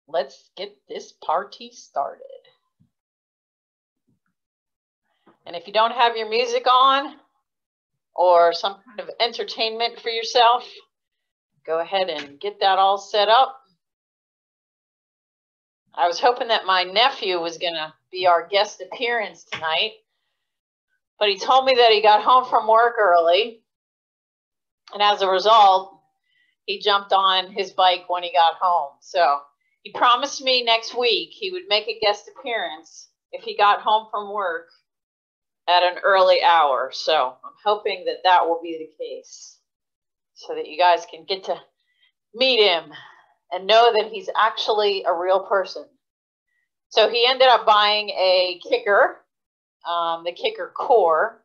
let's get this party started. And if you don't have your music on or some kind of entertainment for yourself, go ahead and get that all set up. I was hoping that my nephew was going to be our guest appearance tonight, but he told me that he got home from work early, and as a result, he jumped on his bike when he got home. So he promised me next week he would make a guest appearance if he got home from work at an early hour. So I'm hoping that that will be the case so that you guys can get to meet him and know that he's actually a real person. So he ended up buying a kicker, the kicker core.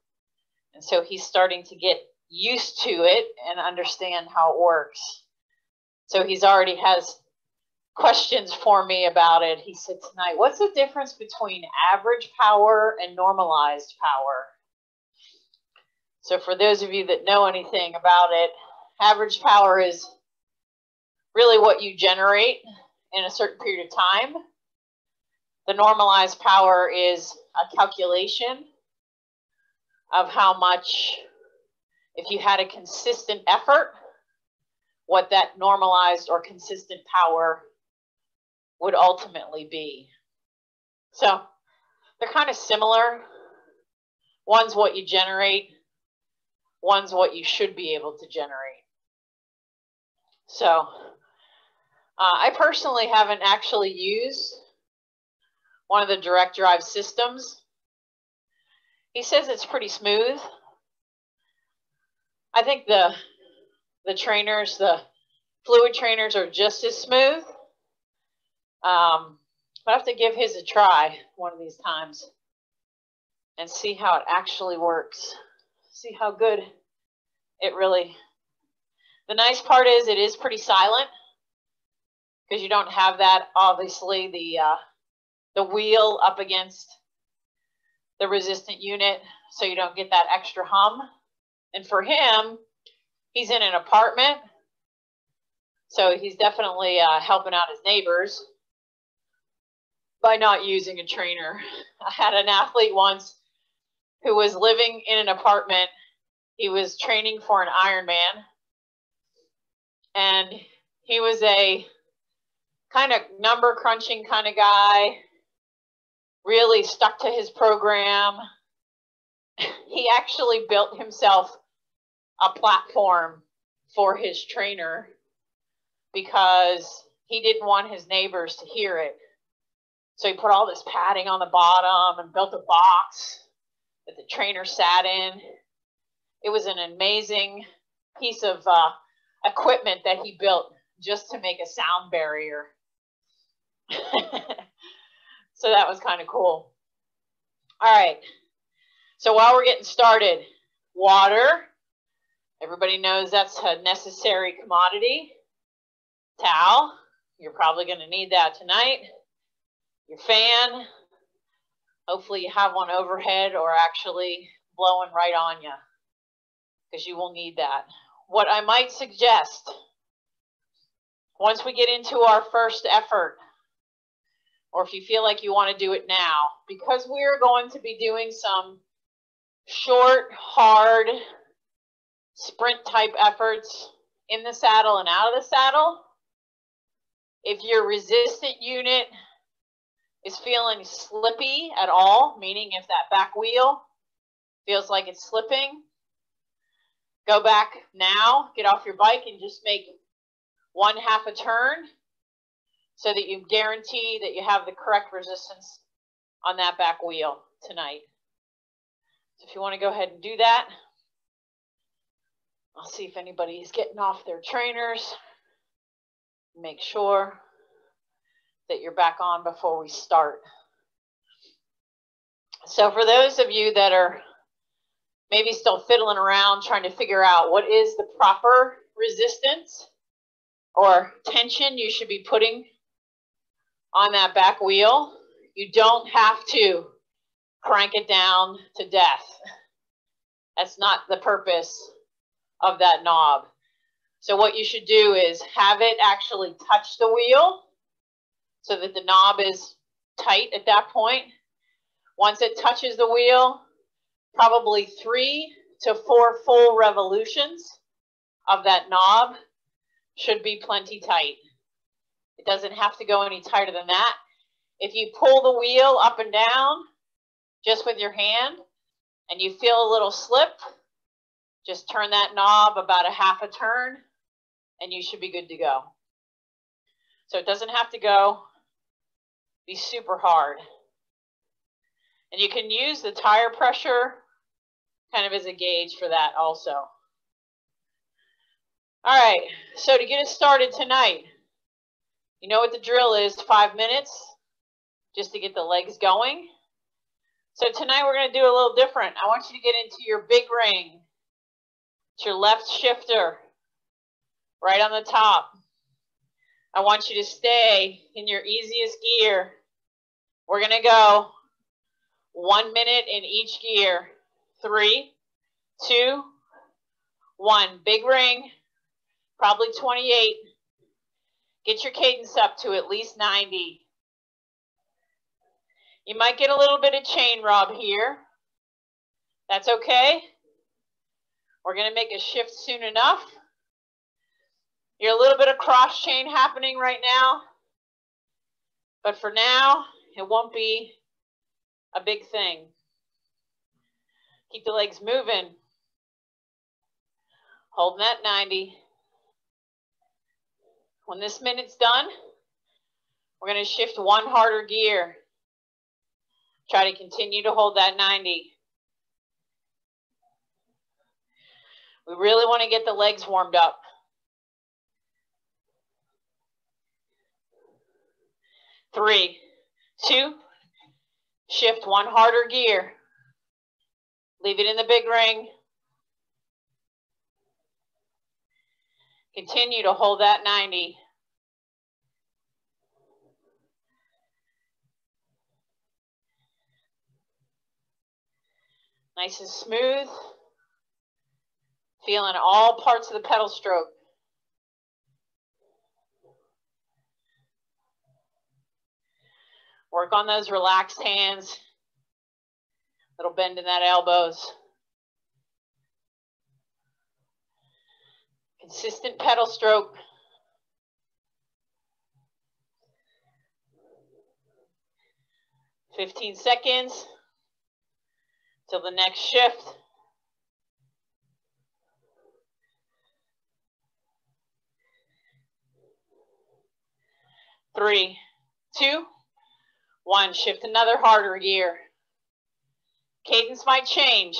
And so he's starting to get used to it and understand how it works. So he's already has questions for me about it. He said tonight, what's the difference between average power and normalized power? So for those of you that know anything about it, average power is really what you generate in a certain period of time. The normalized power is a calculation of how much, if you had a consistent effort, what that normalized or consistent power would ultimately be. So they're kind of similar. One's what you generate, one's what you should be able to generate. So I personally haven't actually used one of the direct drive systems. He says it's pretty smooth. I think the trainers, the fluid trainers, are just as smooth. But I have to give his a try one of these times and see how it actually works. See how good it really. The nice part is it is pretty silent because you don't have that, obviously, the wheel up against the resistant unit, so you don't get that extra hum. And for him, he's in an apartment, so he's definitely helping out his neighbors by not using a trainer. I had an athlete once who was living in an apartment. He was training for an Ironman, and he was a kind of number crunching kind of guy, really stuck to his program. He actually built himself a platform for his trainer because he didn't want his neighbors to hear it. So he put all this padding on the bottom and built a box that the trainer sat in. It was an amazing piece of equipment that he built just to make a sound barrier. So that was kind of cool. All right. So while we're getting started, water. Everybody knows that's a necessary commodity. Towel. You're probably going to need that tonight. Your fan. Hopefully you have one overhead or actually blowing right on you, because you will need that. What I might suggest, once we get into our first effort, or if you feel like you want to do it now, because we're going to be doing some short, hard, sprint type efforts in the saddle and out of the saddle, if your resistant unit is feeling slippy at all, meaning if that back wheel feels like it's slipping, go back now, get off your bike and just make 1/2 a turn so that you guarantee that you have the correct resistance on that back wheel tonight. So if you want to go ahead and do that, I'll see if anybody is getting off their trainers. Make sure that you're back on before we start. So for those of you that are maybe still fiddling around trying to figure out what is the proper resistance or tension you should be putting on that back wheel, you don't have to crank it down to death. That's not the purpose of that knob. So what you should do is have it actually touch the wheel so that the knob is tight at that point. Once it touches the wheel, probably 3 to 4 full revolutions of that knob should be plenty tight. It doesn't have to go any tighter than that. If you pull the wheel up and down just with your hand and you feel a little slip, just turn that knob about a half a turn and you should be good to go. So it doesn't have to be super hard. And you can use the tire pressure kind of as a gauge for that also. All right, so to get us started tonight, you know what the drill is, 5 minutes just to get the legs going. So tonight we're going to do a little different. I want you to get into your big ring. It's your left shifter right on the top. I want you to stay in your easiest gear. We're going to go 1 minute in each gear. 3, 2, 1. Big ring, probably 28. Get your cadence up to at least 90. You might get a little bit of chain rub here. That's okay. We're going to make a shift soon enough. You're a little bit of cross chain happening right now, but for now, it won't be a big thing. Keep the legs moving. Holding that 90. When this minute's done, we're going to shift one harder gear. Try to continue to hold that 90. We really want to get the legs warmed up. 3, 2, shift one harder gear. Leave it in the big ring. Continue to hold that 90. Nice and smooth. Feeling all parts of the pedal stroke. Work on those relaxed hands. Little bend in that elbows. Consistent pedal stroke. "15 seconds till the next shift. Three, 2, 1. Shift another harder gear. Cadence might change.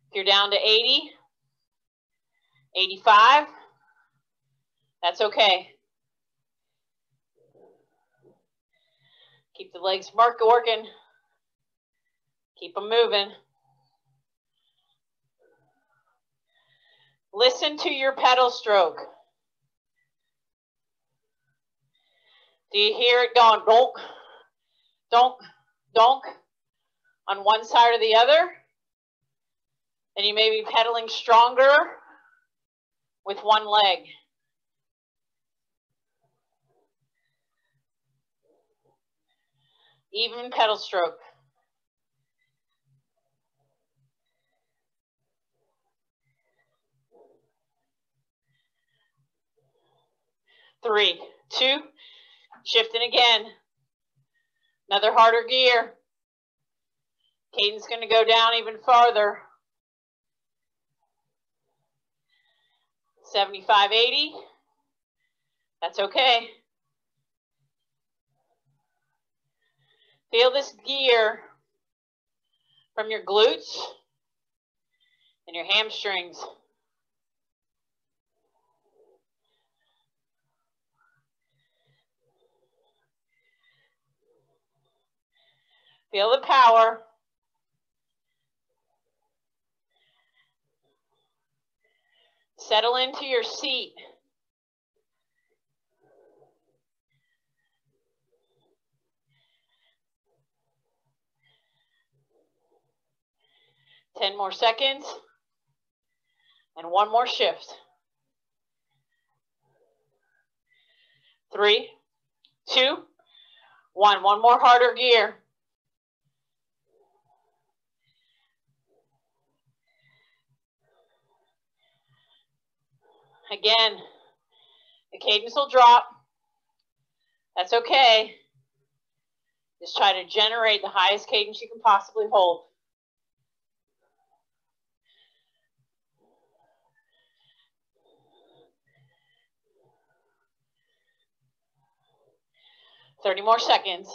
If you're down to 80, 85, that's okay. Keep the legs working. Keep them moving. Listen to your pedal stroke. Do you hear it going donk, donk, donk on one side or the other? Then you may be pedaling stronger with one leg. Even pedal stroke. Three, 2, shifting again. Another harder gear. Cadence going to go down even farther. 75, 80. That's okay. Feel this gear from your glutes and your hamstrings. Feel the power. Settle into your seat. Ten more seconds. And one more shift. 3, 2, 1. One more harder gear. Again, the cadence will drop. That's okay. Just try to generate the highest cadence you can possibly hold. Thirty more seconds.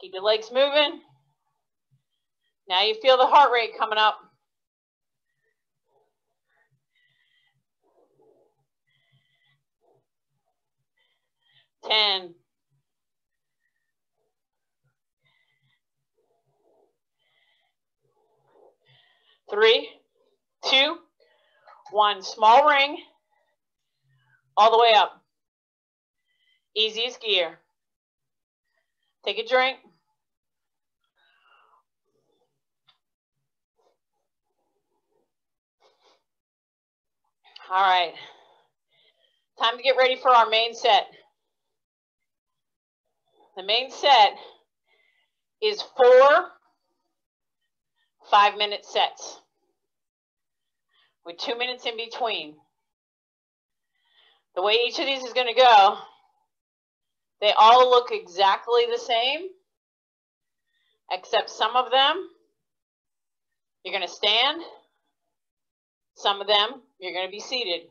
Keep your legs moving. Now you feel the heart rate coming up. Ten. 3, 2, 1. Small ring. All the way up. Easiest gear. Take a drink. All right. Time to get ready for our main set. The main set is 4 5-minute sets with 2 minutes in between. The way each of these is going to go, they all look exactly the same, except some of them you're going to stand, some of them you're going to be seated.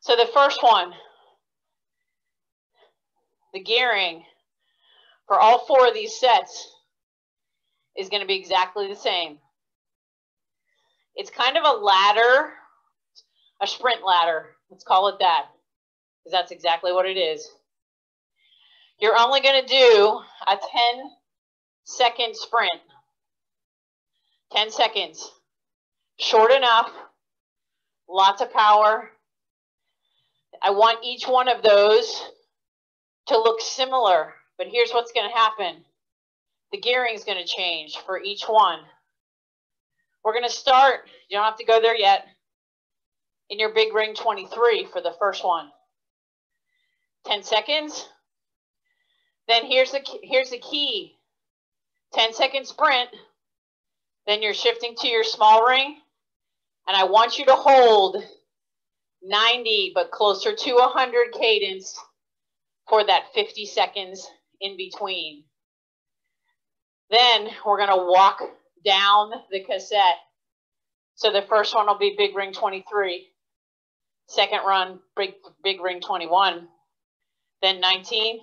So the first one, the gearing for all 4 of these sets is going to be exactly the same. It's kind of a ladder, a sprint ladder. Let's call it that, because that's exactly what it is. You're only going to do a 10-second sprint. 10 seconds. Short enough, lots of power. I want each one of those to look similar, but here's what's going to happen. The gearing is going to change for each one. We're going to start, you don't have to go there yet, in your big ring 23 for the first one. 10 seconds. Then here's the key. 10-second sprint. Then you're shifting to your small ring. And I want you to hold 90, but closer to 100 cadence for that 50 seconds in between. Then we're going to walk down the cassette. So the first one will be big ring 23. Second run, big ring 21. Then 19.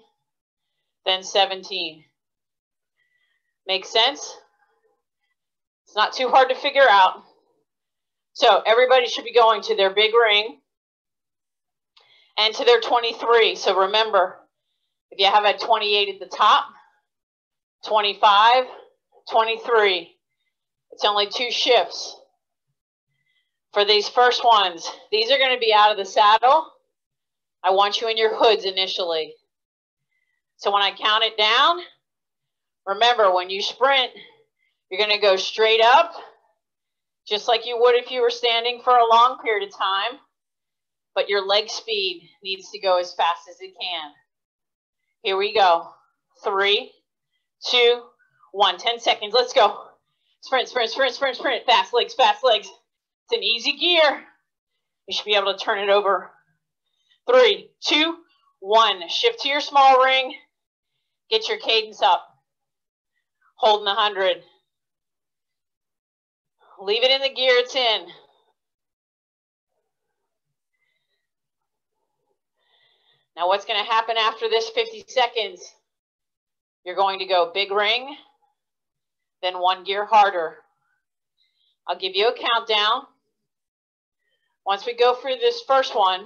Then 17. Make sense? It's not too hard to figure out. So everybody should be going to their big ring and to their 23. So remember, if you have a 28 at the top, 25, 23. It's only 2 shifts. For these first ones, these are going to be out of the saddle. I want you in your hoods initially. So when I count it down, remember when you sprint, you're going to go straight up, just like you would if you were standing for a long period of time, but your leg speed needs to go as fast as it can. Here we go. 3, 2, 1. 10 seconds. Let's go. Sprint, sprint, sprint, sprint, sprint. Fast legs, fast legs. It's an easy gear. You should be able to turn it over. 3, 2, 1. Shift to your small ring. Get your cadence up. Holding 100. Leave it in the gear it's in. Now what's going to happen after this 50 seconds? You're going to go big ring, then 1 gear harder. I'll give you a countdown. Once we go through this first one,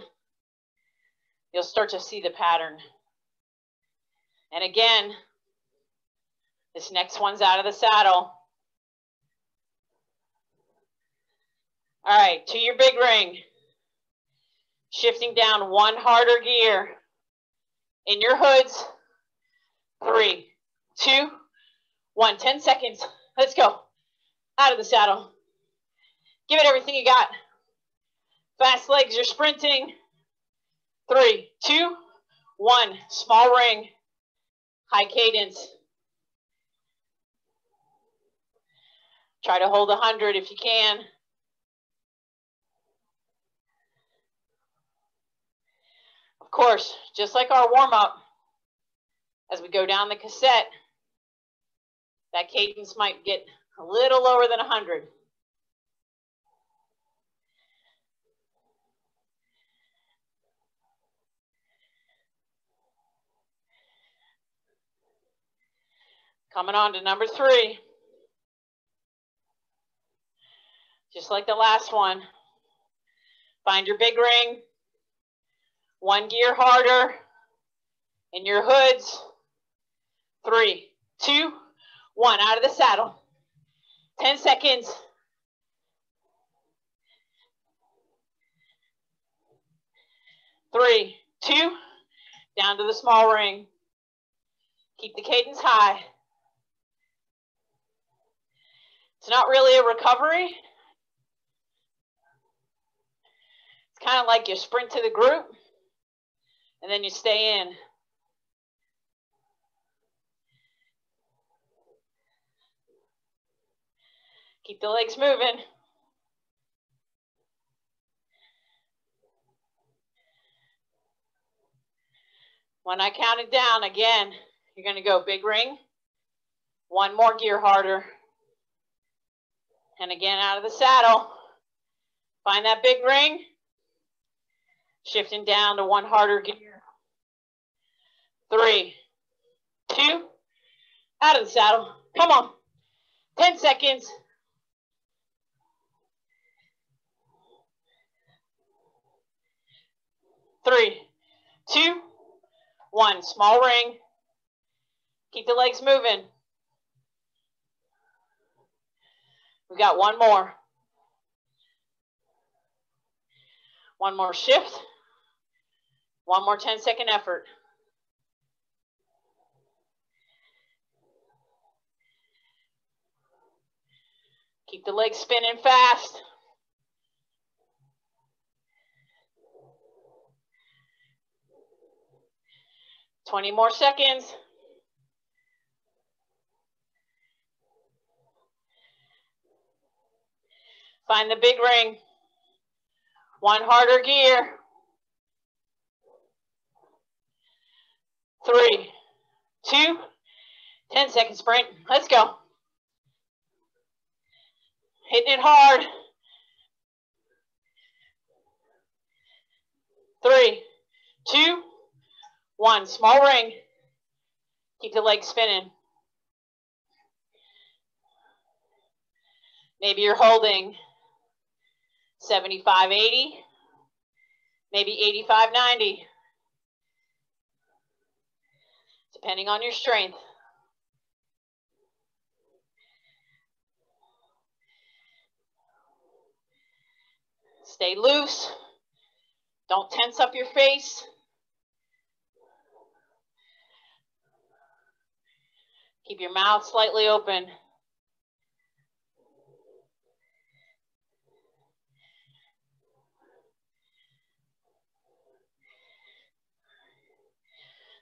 you'll start to see the pattern. And again, this next one's out of the saddle. All right, to your big ring. Shifting down 1 harder gear. In your hoods. 3, 2, 1. 10 seconds. Let's go. Out of the saddle. Give it everything you got. Fast legs, you're sprinting. 3, 2, 1. Small ring. High cadence. Try to hold 100 if you can. Of course, just like our warm-up, as we go down the cassette, that cadence might get a little lower than 100. Coming on to number 3. Just like the last one. Find your big ring. 1 gear harder in your hoods. 3, 2, 1. Out of the saddle. 10 seconds. 3, 2. Down to the small ring. Keep the cadence high. It's not really a recovery. It's kind of like you sprint to the group and then you stay in. Keep the legs moving. When I count it down, again, you're going to go big ring, 1 more gear harder, and again out of the saddle. Find that big ring, shifting down to 1 harder gear. 3, 2, out of the saddle. Come on, 10 seconds. 3, 2, 1. Small ring. Keep the legs moving. We got 1 more. 1 more shift. 1 more 10-second effort. Keep the legs spinning fast. Twenty more seconds. Find the big ring. 1 harder gear. 3, 2, 10-second sprint. Let's go. Hitting it hard. 3, 2, 1. Small ring. Keep the legs spinning. Maybe you're holding 75, 80, maybe 85, 90, depending on your strength. Stay loose. Don't tense up your face. Keep your mouth slightly open.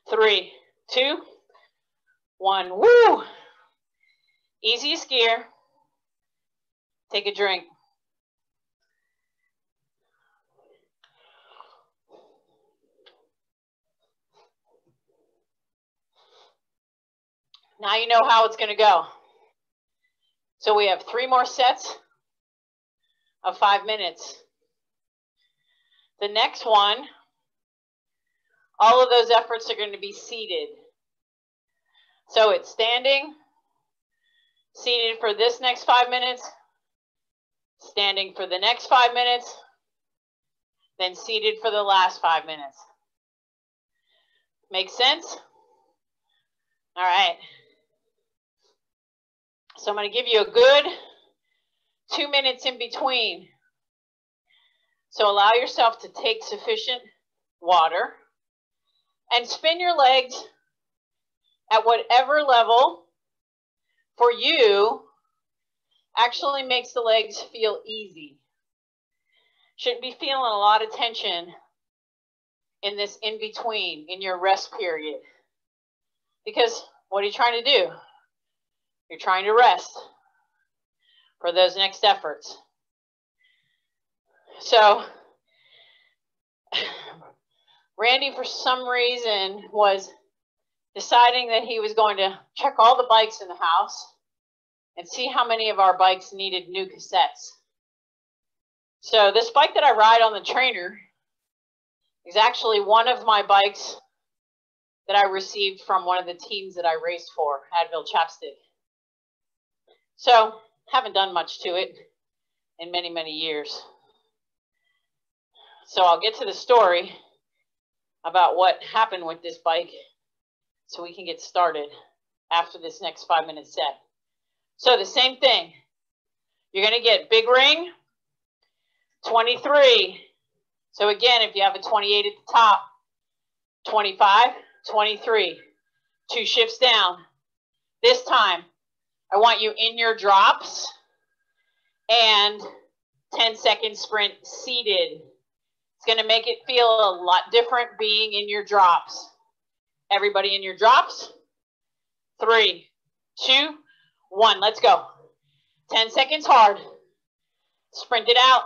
Three, 2, 1. Woo! Easiest gear. Take a drink. Now you know how it's going to go. So we have 3 more sets of 5 minutes. The next one, all of those efforts are going to be seated. So it's standing, seated for this next 5 minutes, standing for the next 5 minutes, then seated for the last 5 minutes. Make sense? All right. So I'm going to give you a good 2 minutes in between. So allow yourself to take sufficient water and spin your legs at whatever level for you actually makes the legs feel easy. Shouldn't be feeling a lot of tension in this in-between, in your rest period. Because what are you trying to do? You're trying to rest for those next efforts. So Randy, for some reason, was deciding that he was going to check all the bikes in the house and see how many of our bikes needed new cassettes. So this bike that I ride on the trainer is actually one of my bikes that I received from one of the teams that I raced for, Advil Chapstick. So haven't done much to it in many, many years. So I'll get to the story about what happened with this bike so we can get started after this next 5-minute set. So the same thing. You're going to get big ring, 23. So again, if you have a 28 at the top, 25, 23. 2 shifts down. This time, I want you in your drops and 10-second sprint seated. It's going to make it feel a lot different being in your drops. Everybody in your drops. 3, 2, 1. Let's go. 10 seconds hard. Sprint it out.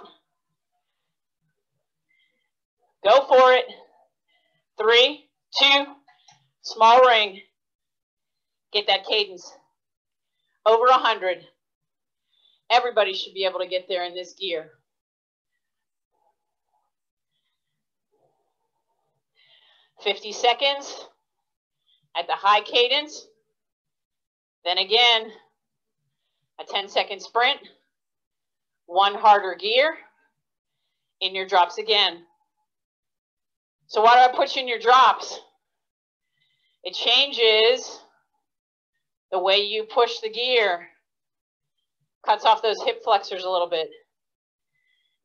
Go for it. 3, 2, small ring. Get that cadence. Over 100. Everybody should be able to get there in this gear. 50 seconds at the high cadence. Then again, a 10-second sprint. 1 harder gear. In your drops again. So why do I put you in your drops? It changes the way you push the gear. Cuts off those hip flexors a little bit.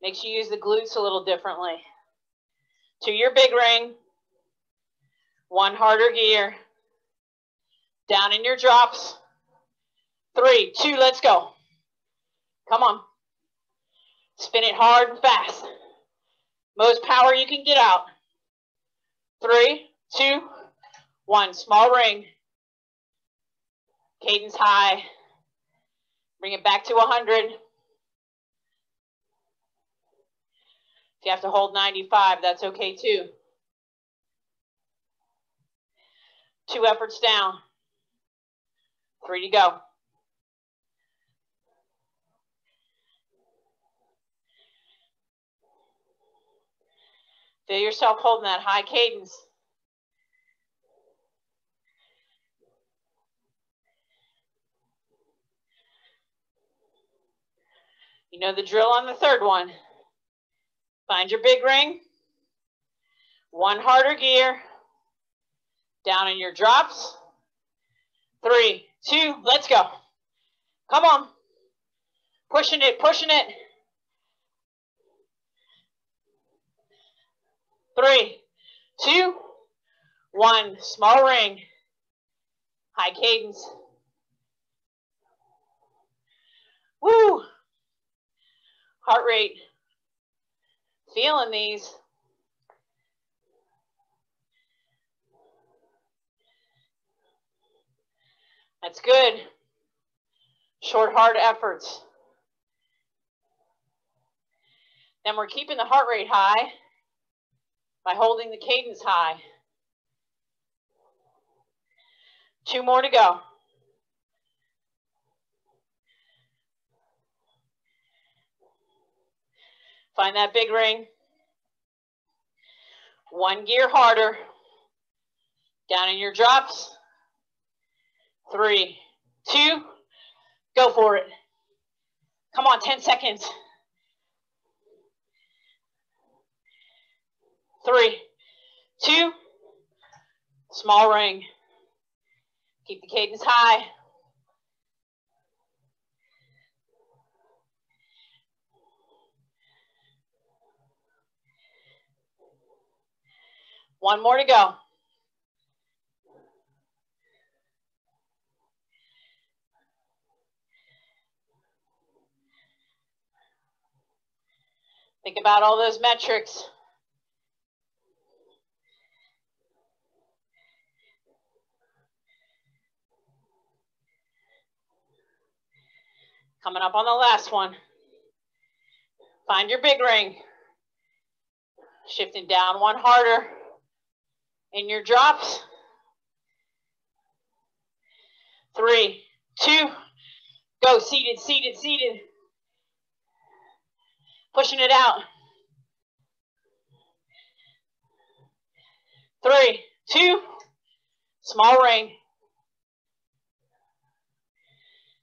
Makes you use the glutes a little differently. To your big ring. 1 harder gear. Down in your drops. 3, 2, let's go. Come on. Spin it hard and fast. Most power you can get out. 3, 2, 1. Small ring. Cadence high. Bring it back to 100. If you have to hold 95, that's okay too. 2 efforts down. 3 to go. Feel yourself holding that high cadence. You know the drill on the third one. Find your big ring. 1 harder gear. Down in your drops. 3, 2, let's go. Come on. Pushing it, pushing it. 3, 2, 1. Small ring. High cadence. Woo. Heart rate. Feeling these. That's good. Short, hard efforts. Then we're keeping the heart rate high by holding the cadence high. 2 more to go. Find that big ring. 1 gear harder. Down in your drops. 3, 2, go for it. Come on, 10 seconds. 3, 2, small ring. Keep the cadence high. One more to go. Think about all those metrics. Coming up on the last one. Find your big ring. Shifting down one harder in your drops. 3, 2, go. Seated, seated, seated. Pushing it out. 3, 2, small ring.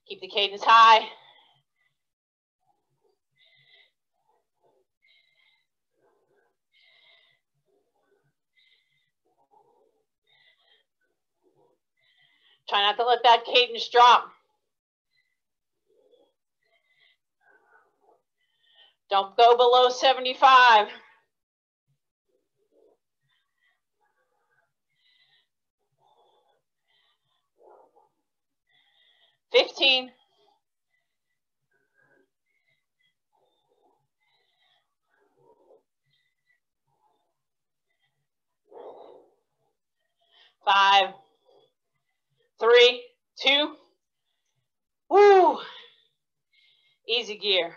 Keep the cadence high. Try not to let that cadence drop. Don't go below 75. 15. 5, 3, 2. Woo! Easy gear.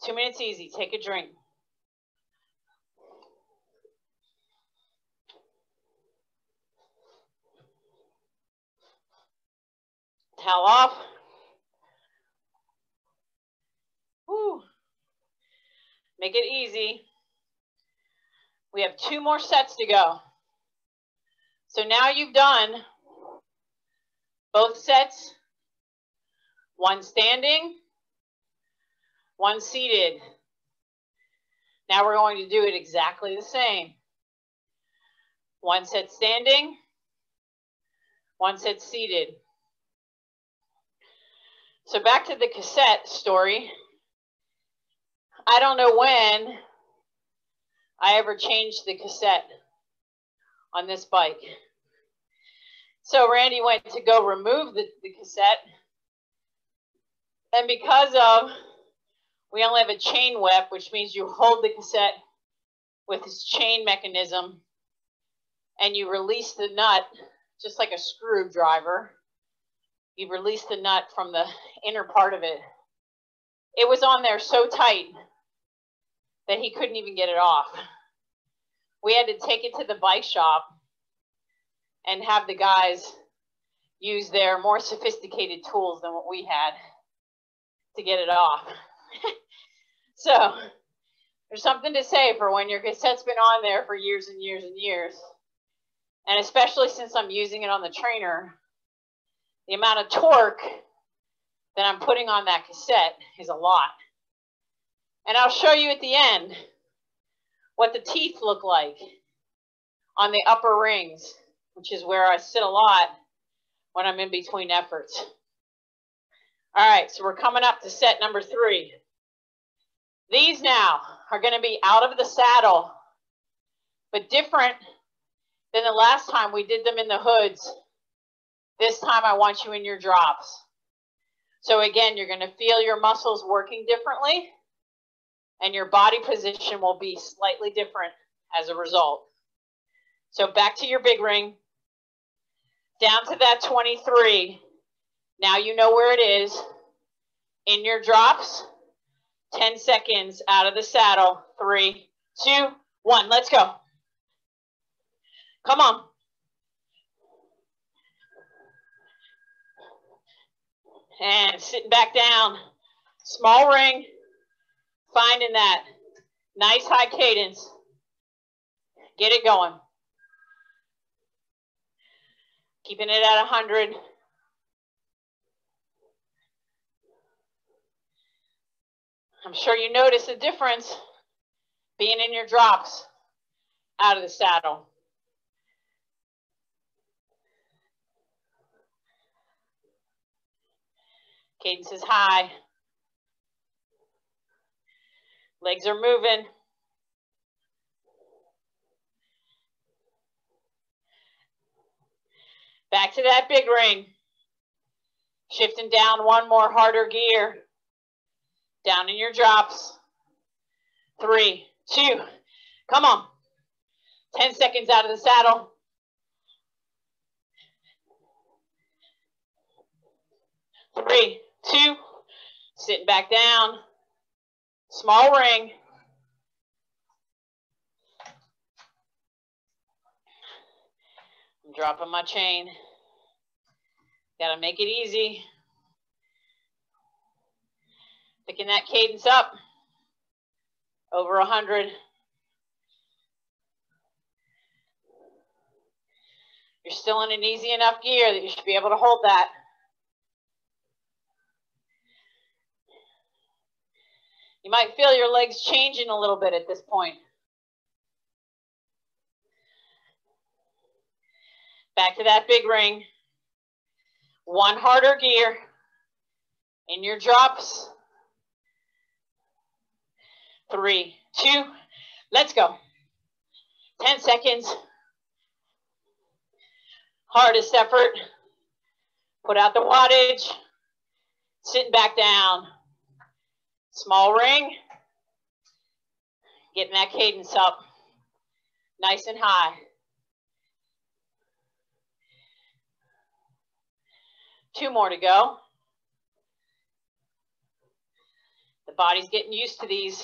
2 minutes easy. Take a drink. Towel off. Woo! Make it easy. We have 2 more sets to go. So now you've done both sets, 1 standing, 1 seated. Now we're going to do it exactly the same. 1 set standing, 1 set seated. So back to the cassette story. I don't know when I ever changed the cassette on this bike. So Randy went to go remove the cassette. And because of, we only have a chain whip, which means you hold the cassette with this chain mechanism and you release the nut, just like a screwdriver. You release the nut from the inner part of it. It was on there so tight that he couldn't even get it off. We had to take it to the bike shop and have the guys use their more sophisticated tools than what we had to get it off. So there's something to say for when your cassette's been on there for years and years and years. And especially since I'm using it on the trainer, the amount of torque that I'm putting on that cassette is a lot. And I'll show you at the end what the teeth look like on the upper rings, which is where I sit a lot when I'm in between efforts. All right, so we're coming up to set number 3. These now are going to be out of the saddle, but different than the last time we did them in the hoods. This time I want you in your drops. So again, you're going to feel your muscles working differently, and your body position will be slightly different as a result. So back to your big ring, down to that 23. Now you know where it is. In your drops, 10 seconds out of the saddle. 3, 2, 1, let's go. Come on. And sitting back down, small ring, finding that nice high cadence. Get it going. Keeping it at 100. I'm sure you notice a difference being in your drops out of the saddle. Cadence is high. Legs are moving. Back to that big ring. Shifting down one more harder gear. Down in your drops. 3, 2, come on. 10 seconds out of the saddle. 3, 2, sitting back down. Small ring. I'm dropping my chain. Gotta make it easy. Picking that cadence up. Over 100. You're still in an easy enough gear that you should be able to hold that. You might feel your legs changing a little bit at this point. Back to that big ring. One harder gear in your drops. 3, 2, let's go. 10 seconds. Hardest effort. Put out the wattage. Sitting back down. Small ring. Getting that cadence up. Nice and high. Two more to go. The body's getting used to these.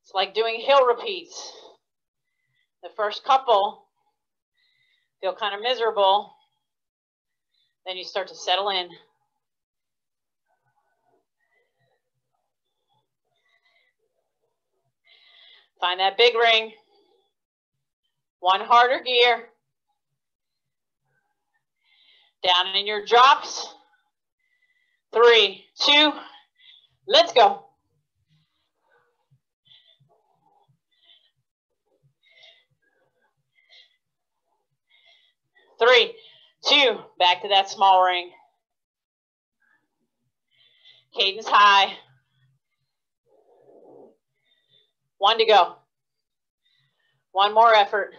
It's like doing hill repeats. The first couple feel kind of miserable. Then you start to settle in. Find that big ring. One harder gear. Down in your drops. 3, 2, let's go. 3, 2, back to that small ring. Cadence high. 1 to go. One more effort.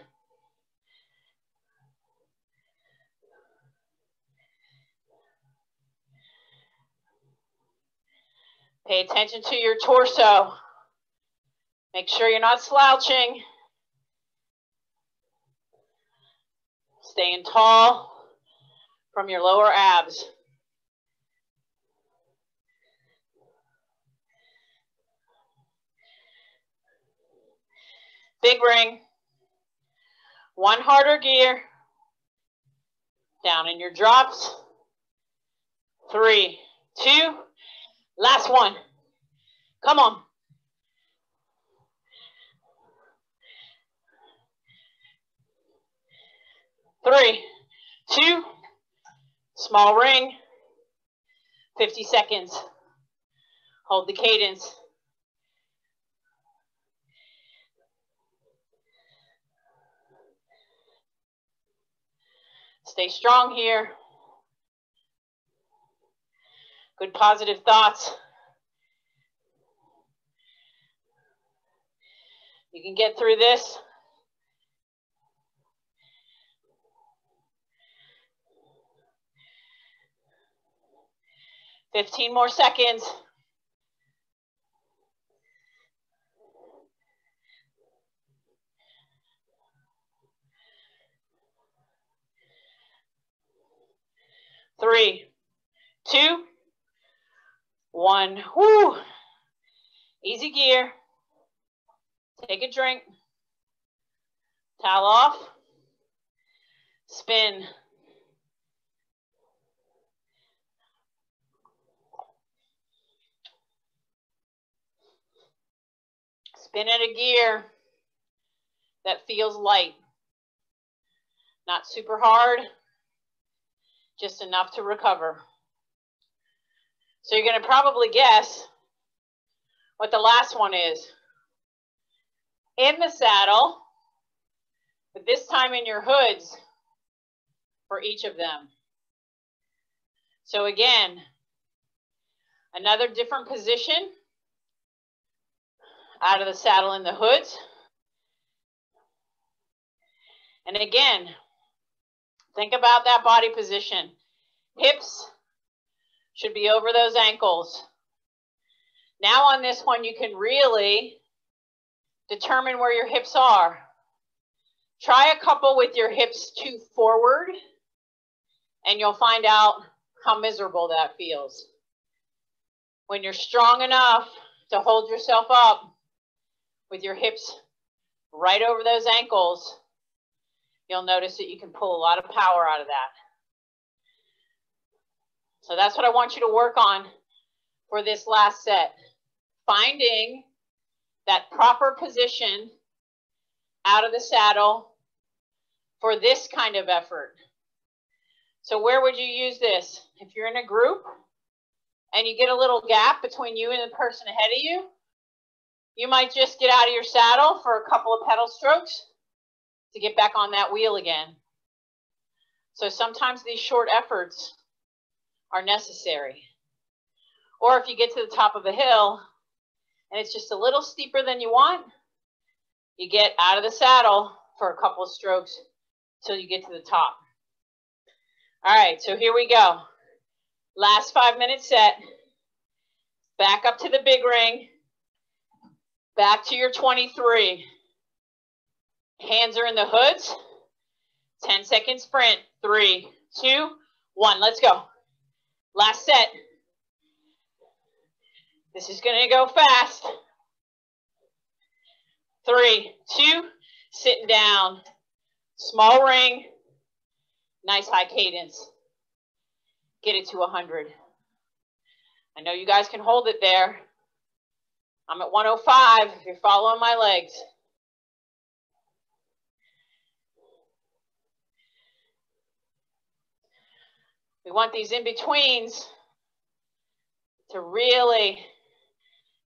Pay attention to your torso. Make sure you're not slouching. Staying tall from your lower abs. Big ring. One harder gear. Down in your drops. 3, 2, last one. Come on. 3, 2, small ring. 50 seconds. Hold the cadence. Stay strong here. Good positive thoughts. You can get through this. $15 more seconds. Three, 2, 1. Woo! Easy gear. Take a drink. Towel off. Spin. Spin at a gear that feels light. Not super hard, just enough to recover. So you're going to probably guess what the last one is. In the saddle, but this time in your hoods for each of them. So again, another different position out of the saddle in the hoods. And again, think about that body position. Hips, Should be over those ankles. Now on this one, you can really determine where your hips are. Try a couple with your hips too forward, and you'll find out how miserable that feels. When you're strong enough to hold yourself up with your hips right over those ankles, you'll notice that you can pull a lot of power out of that. So that's what I want you to work on for this last set. Finding that proper position out of the saddle for this kind of effort. So where would you use this? If you're in a group and you get a little gap between you and the person ahead of you, you might just get out of your saddle for a couple of pedal strokes to get back on that wheel again. So sometimes these short efforts are necessary. Or if you get to the top of a hill and it's just a little steeper than you want, you get out of the saddle for a couple of strokes till you get to the top. All right, so here we go. Last 5-minute set. Back up to the big ring. Back to your 23. Hands are in the hoods. 10-second sprint. 3, 2, 1. Let's go. Last set. This is going to go fast. 3, 2, sitting down. Small ring. Nice high cadence. Get it to 100. I know you guys can hold it there. I'm at 105 if you're following my legs. We want these in-betweens to really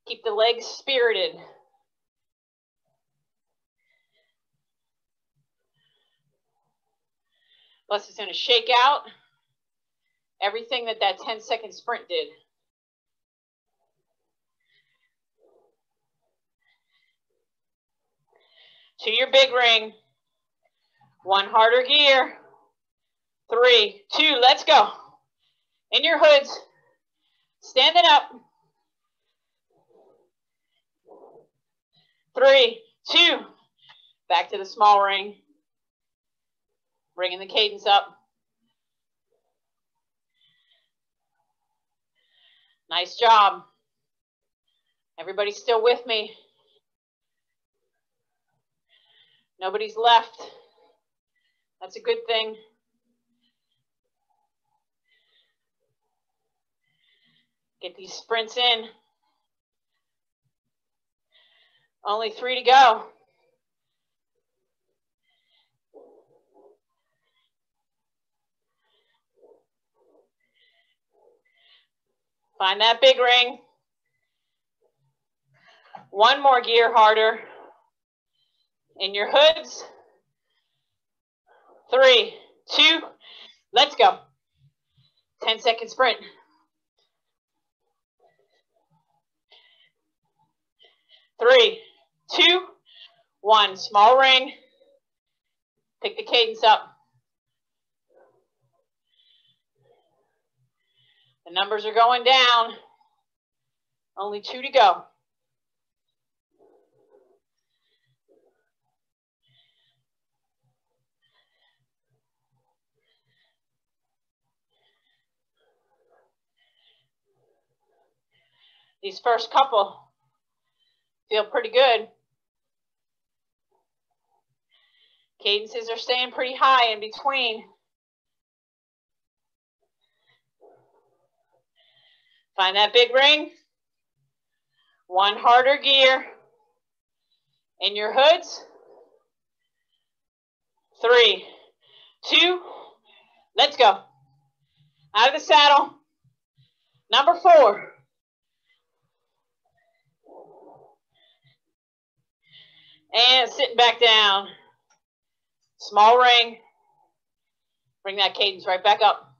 keep the legs spirited. Plus it's going to shake out everything that 10-second sprint did. To your big ring. 1 harder gear. 3, 2, let's go. In your hoods. Standing up. 3, 2. Back to the small ring. Bringing the cadence up. Nice job. Everybody's still with me. Nobody's left. That's a good thing. Get these sprints in. Only 3 to go. Find that big ring. 1 more gear harder. In your hoods. 3, 2, let's go. 10-second sprint. 3, 2, 1. Small ring. Pick the cadence up. The numbers are going down. Only 2 to go. These first couple feel pretty good. Cadences are staying pretty high in between. Find that big ring. 1 harder gear. In your hoods. 3, 2, let's go. Out of the saddle. Number 4. And sitting back down. Small ring. Bring that cadence right back up.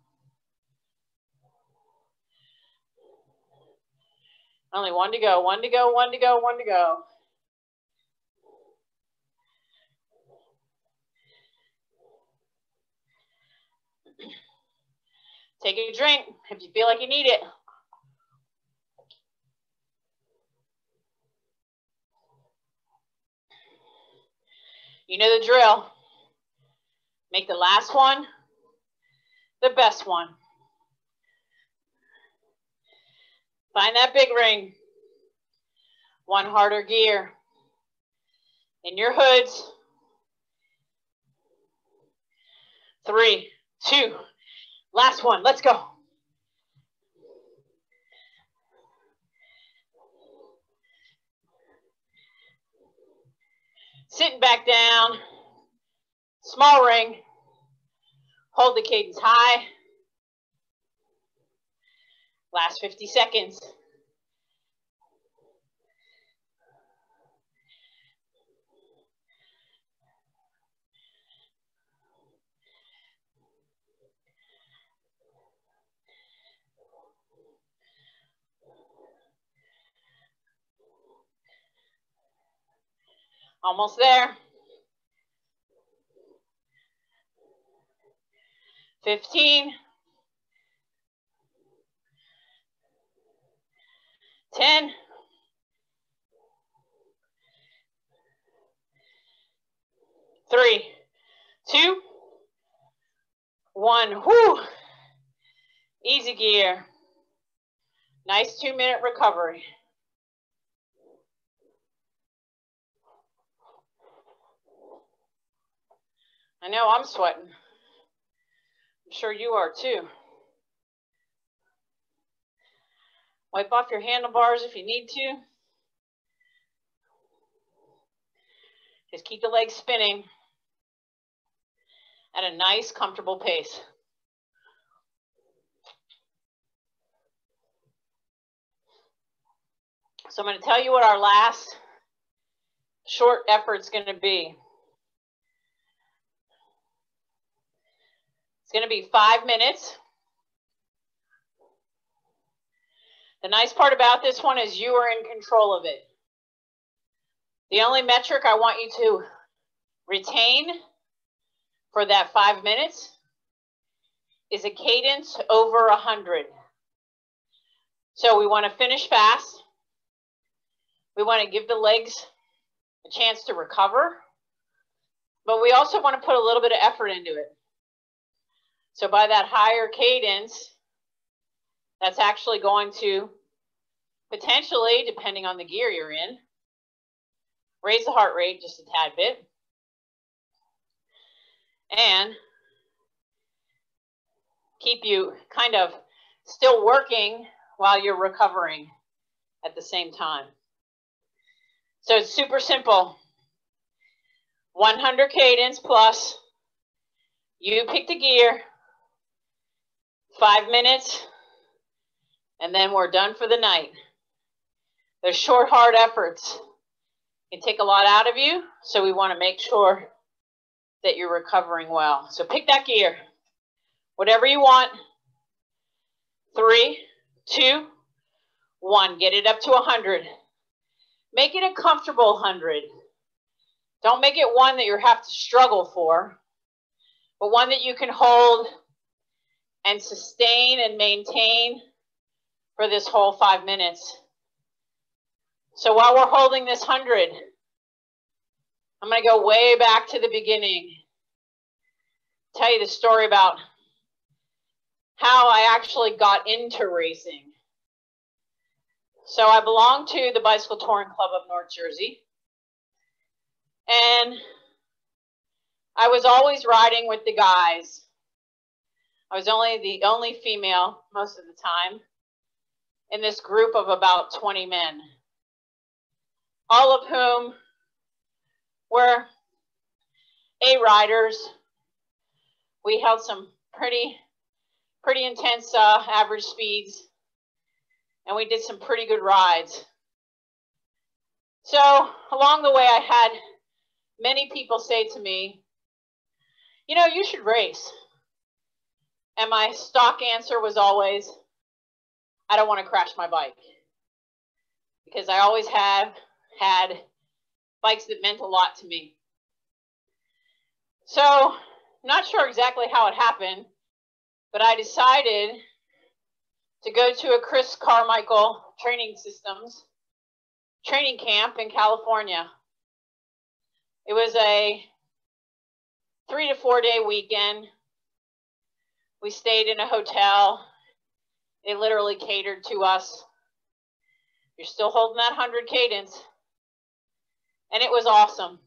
Only 1 to go, 1 to go, 1 to go, 1 to go. Take a drink if you feel like you need it. You know the drill. Make the last one the best one. Find that big ring. One harder gear. In your hoods. 3, 2, last one. Let's go. Sitting back down. Small ring. Hold the cadence high. Last 50 seconds. Almost there. 15. 10. 3, 2, 1. Whoo! Easy gear. Nice 2-minute recovery. I know I'm sweating. I'm sure you are too. Wipe off your handlebars if you need to. Just keep the legs spinning at a nice, comfortable pace. So I'm going to tell you what our last short effort's going to be. It's going to be 5 minutes. The nice part about this one is you are in control of it. The only metric I want you to retain for that 5 minutes is a cadence over 100. So we want to finish fast. We want to give the legs a chance to recover, but we also want to put a little bit of effort into it. So by that higher cadence, that's actually going to potentially, depending on the gear you're in, raise the heart rate just a tad bit and keep you kind of still working while you're recovering at the same time. So it's super simple. 100 cadence plus, you pick the gear, 5 minutes, and then we're done for the night. They're short, hard efforts. It can take a lot out of you, so we want to make sure that you're recovering well. So pick that gear, whatever you want. 3, 2, 1. Get it up to 100. Make it a comfortable 100. Don't make it one that you have to struggle for, but one that you can hold and sustain and maintain for this whole 5 minutes. So while we're holding this 100, I'm going to go way back to the beginning, tell you the story about how I actually got into racing. So I belong to the Bicycle Touring Club of North Jersey, and I was always riding with the guys. I was the only female most of the time in this group of about 20 men, all of whom were A riders. We held some pretty intense average speeds, and we did some pretty good rides. So along the way, I had many people say to me, you know, you should race. And my stock answer was always, I don't want to crash my bike. Because I always have had bikes that meant a lot to me. So I'm not sure exactly how it happened, But I decided to go to a Chris Carmichael Training Systems training camp in California. It was a 3 to 4 day weekend. We stayed in a hotel. They literally catered to us. You're still holding that 100 cadence. And it was awesome.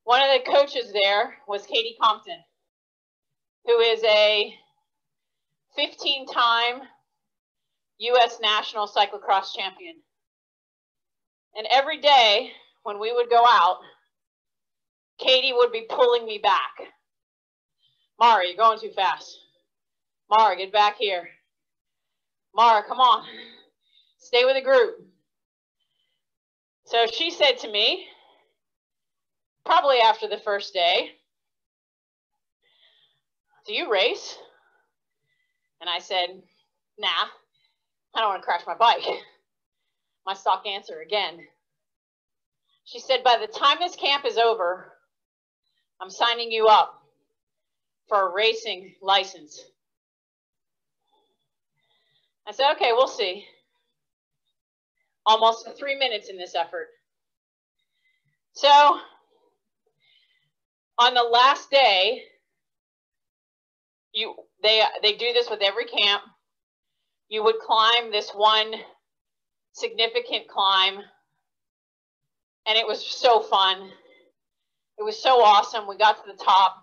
One of the coaches there was Katie Compton, who is a 15-time U.S. national cyclocross champion. And every day when we would go out, Katie would be pulling me back. Mara, you're going too fast. Mara, get back here. Mara, come on. Stay with the group. So she said to me, probably after the first day, do you race? And I said, nah, I don't want to crash my bike. My stock answer again. She said, by the time this camp is over, I'm signing you up for a racing license. I said, okay, we'll see. Almost 3 minutes in this effort. So on the last day, they do this with every camp. You would climb this one significant climb, and it was so fun. It was so awesome. We got to the top.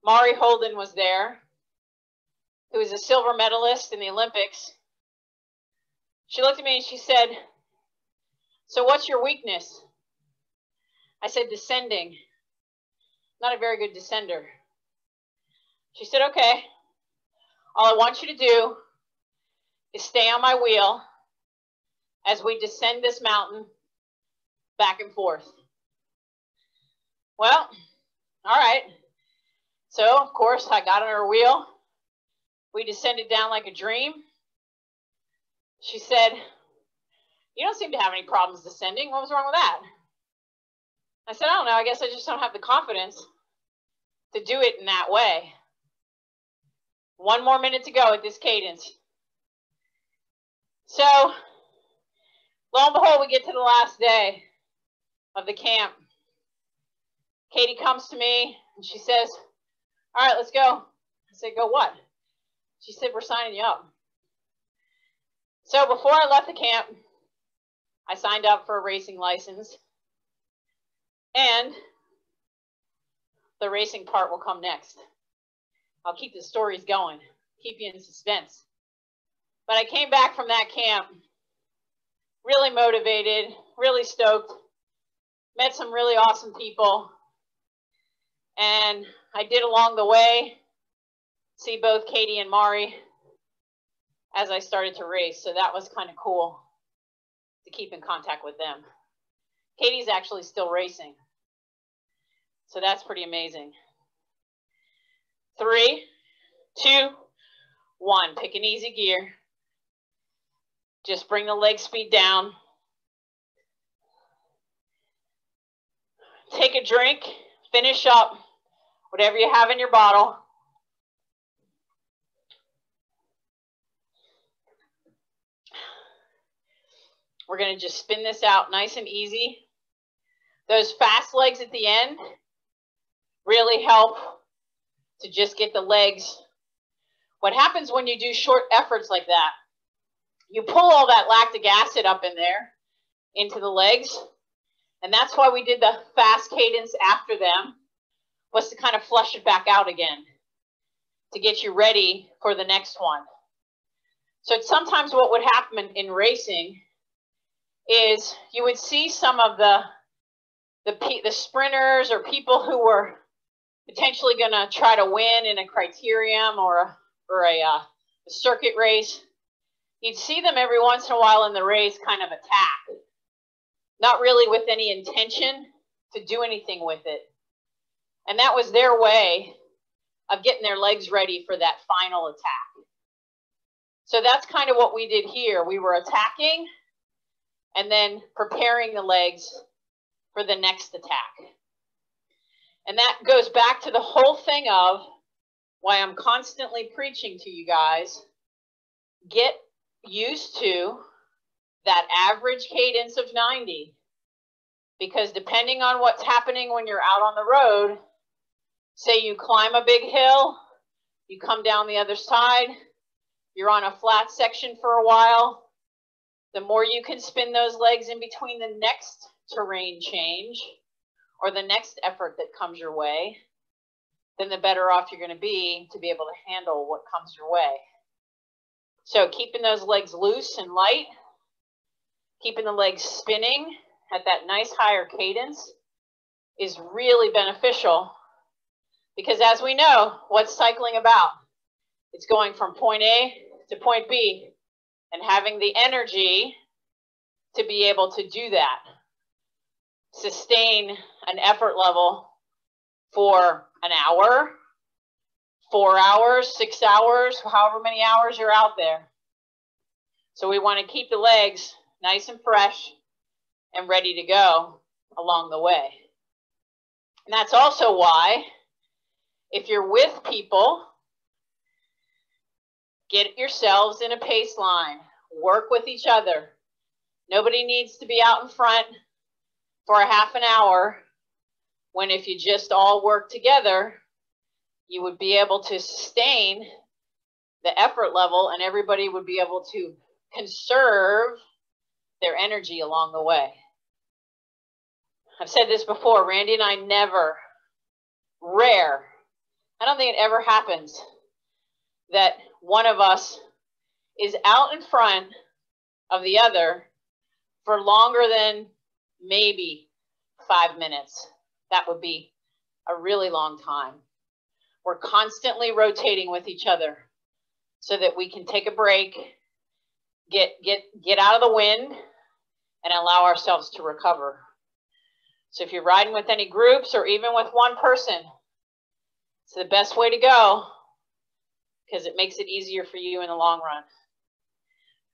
Mari Holden was there, who was a silver medalist in the Olympics. She looked at me and she said, so what's your weakness? I said, descending. Not a very good descender. She said, okay, all I want you to do is stay on my wheel as we descend this mountain back and forth. Well, all right. So, of course, I got on her wheel. We descended down like a dream. She said, you don't seem to have any problems descending. What was wrong with that? I said, I don't know. I guess I just don't have the confidence to do it in that way. 1 more minute to go at this cadence. So, lo and behold, we get to the last day of the camp. Katie comes to me and she says, all right, let's go. I said, go what? She said, we're signing you up. So before I left the camp, I signed up for a racing license, and the racing part will come next. I'll keep the stories going, keep you in suspense. But I came back from that camp really motivated, really stoked, met some really awesome people, and I did along the way see both Katie and Mari as I started to race. So that was kind of cool to keep in contact with them. Katie's actually still racing. So that's pretty amazing. 3, 2, 1. Pick an easy gear. Just bring the leg speed down. Take a drink. Finish up whatever you have in your bottle. We're going to just spin this out nice and easy. Those fast legs at the end really help to just get the legs. What happens when you do short efforts like that, you pull all that lactic acid up in there into the legs. And that's why we did the fast cadence after them, was to kind of flush it back out again to get you ready for the next one. So it's sometimes what would happen in racing is you would see some of the sprinters or people who were potentially going to try to win in a criterium or a circuit race. You'd see them every once in a while in the race kind of attack, not really with any intention to do anything with it. And that was their way of getting their legs ready for that final attack. So that's kind of what we did here. We were attacking and then preparing the legs for the next attack. And that goes back to the whole thing of why I'm constantly preaching to you guys, get used to that average cadence of 90, because depending on what's happening when you're out on the road, say you climb a big hill, you come down the other side, you're on a flat section for a while, the more you can spin those legs in between the next terrain change or the next effort that comes your way, then the better off you're going to be able to handle what comes your way. So keeping those legs loose and light, keeping the legs spinning at that nice higher cadence is really beneficial, because as we know, what's cycling about? It's going from point A to point B and having the energy to be able to do that. Sustain an effort level for an hour, 4 hours, 6 hours, however many hours you're out there. So we want to keep the legs nice and fresh and ready to go along the way. And that's also why, if you're with people, get yourselves in a pace line. Work with each other. Nobody needs to be out in front for a half an hour, when if you just all work together, you would be able to sustain the effort level and everybody would be able to conserve their energy along the way. I've said this before, Randy and I never, I don't think it ever happens that one of us is out in front of the other for longer than maybe 5 minutes. That would be a really long time. We're constantly rotating with each other so that we can take a break, get out of the wind, and allow ourselves to recover. So if you're riding with any groups or even with one person, it's the best way to go, because it makes it easier for you in the long run.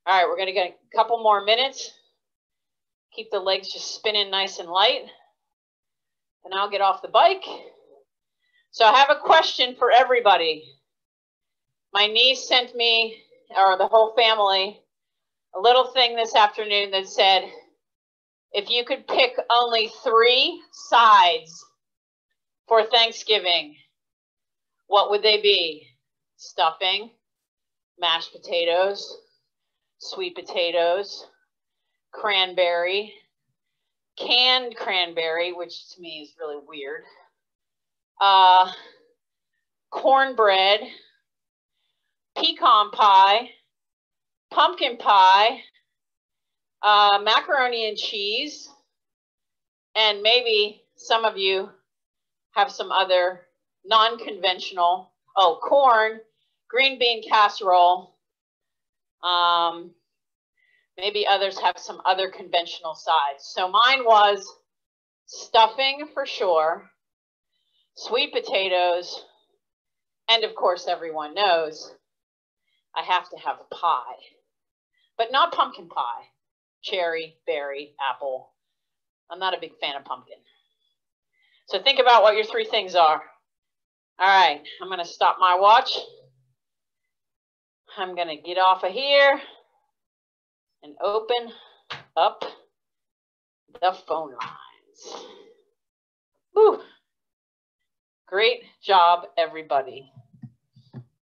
All right, we're going to get a couple more minutes. Keep the legs just spinning nice and light. And I'll get off the bike. So I have a question for everybody. My niece sent me, or the whole family, a little thing this afternoon that said, if you could pick only 3 sides for Thanksgiving, what would they be? Stuffing, mashed potatoes, sweet potatoes, cranberry, canned cranberry, which to me is really weird, cornbread, pecan pie, pumpkin pie, macaroni and cheese, and maybe some of you have some other non-conventional, corn, green bean casserole. Maybe others have some other conventional sides. So mine was stuffing for sure, sweet potatoes, and of course everyone knows I have to have a pie, but not pumpkin pie, cherry, berry, apple. I'm not a big fan of pumpkin. So think about what your 3 things are. All right, I'm going to stop my watch. I'm going to get off of here and open up the phone lines. Woo. Great job, everybody.